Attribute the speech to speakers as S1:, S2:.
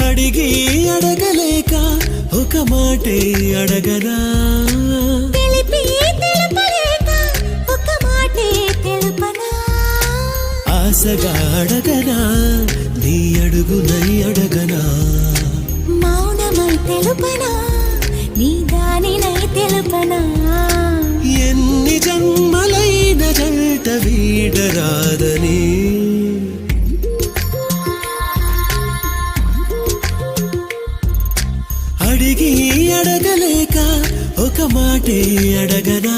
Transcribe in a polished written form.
S1: అడిగి అడగలేక ఒక మాటే అడగనా,
S2: తెలిపి తెలుపలేక ఒక మాటే తెలుపనా,
S1: ఆశగా అడగనా నీ అడుగునై అడగనా,
S2: మౌనమై తెలుపనా నీ దానినై తెలుపనా,
S1: ఎన్ని జన్మలైన జంట వీడరాదని అడిగి అడగలేక ఒక మాటే అడగనా.